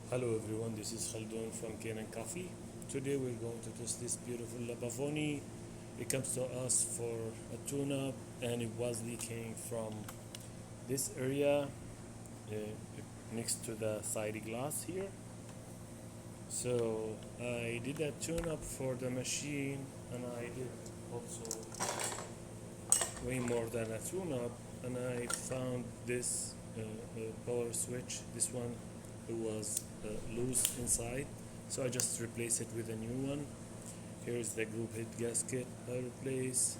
Hello everyone, this is Khaldun from Kanen Coffee. Today we're going to test this beautiful Pavoni. It comes to us for a tune-up and it was leaking from this area next to the side glass here. So I did a tune-up for the machine and I did also way more than a tune-up, and I found this power switch. This one it was loose inside, so I just replaced it with a new one. Here's the group head gasket I replaced,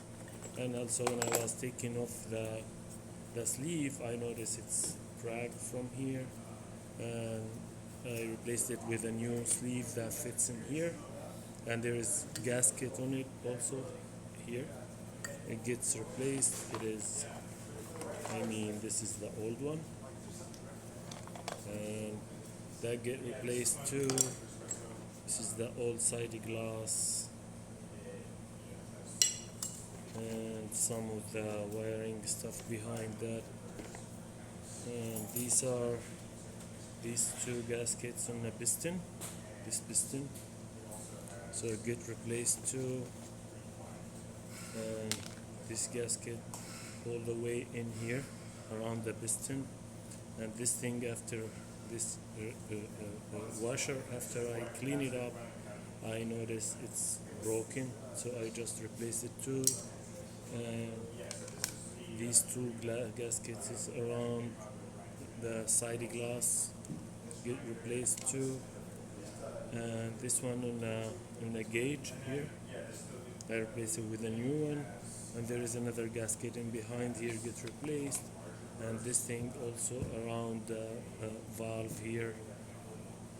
and also when I was taking off the sleeve, I noticed it's cracked from here, and I replaced it with a new sleeve that fits in here, and there is gasket on it also here. It gets replaced. It is, this is the old one, and that get replaced too. This is the old side glass, and some of the wiring stuff behind that. And these two gaskets on the piston, this piston, so it get replaced too. And this gasket all the way in here around the piston, and this thing after this washer, after I clean it up, I notice it's broken, so I just replace it too. And these two gaskets is around the side glass get replaced too, and this one on the gauge here I replace it with a new one, and there is another gasket in behind here gets replaced, and this thing also around the valve here.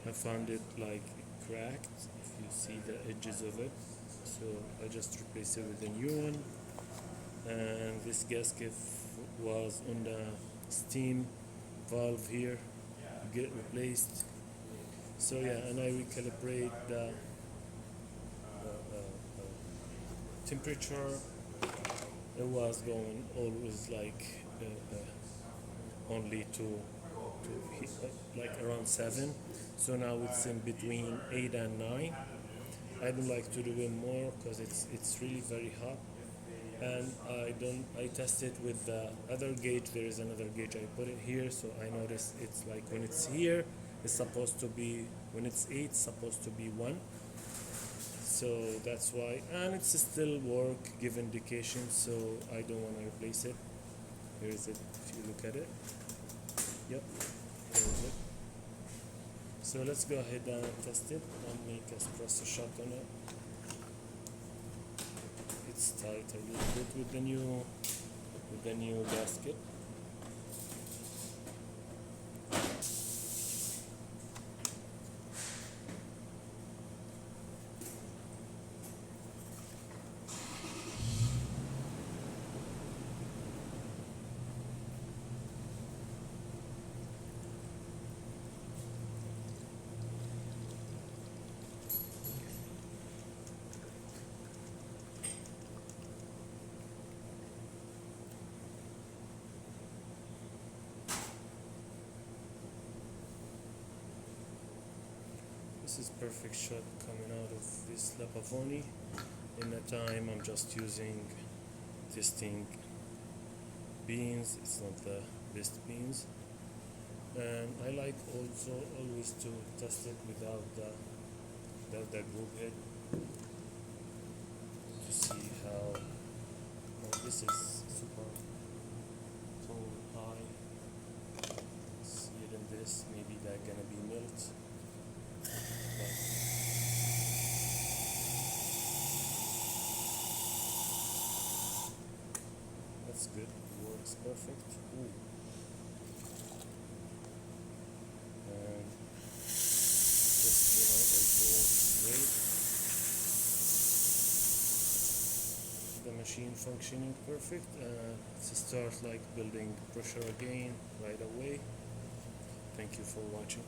I found it like cracked, if you see the edges of it, so I just replaced it with a new one. And this gasket was on the steam valve here, get replaced. So yeah, and I recalibrate the temperature. It was going always like only to like around 7, so now it's in between 8 and 9. I don't like to do it more because it's really very hot, and I test it with the other gauge. There is another gauge, I put it here, so I notice it's like when it's here it's supposed to be, when it's 8 it's supposed to be 1, so that's why. And it's still work, give indication, so I don't want to replace it. Here is it, if you look at it. Yep, here is it. So let's go ahead and test it and make a espresso shot on it. It's tight a little bit with the new gasket. This is perfect shot coming out of this Pavoni. In the time I'm just using testing beans. It's not the best beans, and I like also always to test it without the group head to see how. Oh, this is super tall high. See it in this. Maybe that's gonna be melt. That's good, works perfect. Ooh. And this also works great. The machine functioning perfect. Let's start like building pressure again right away. Thank you for watching.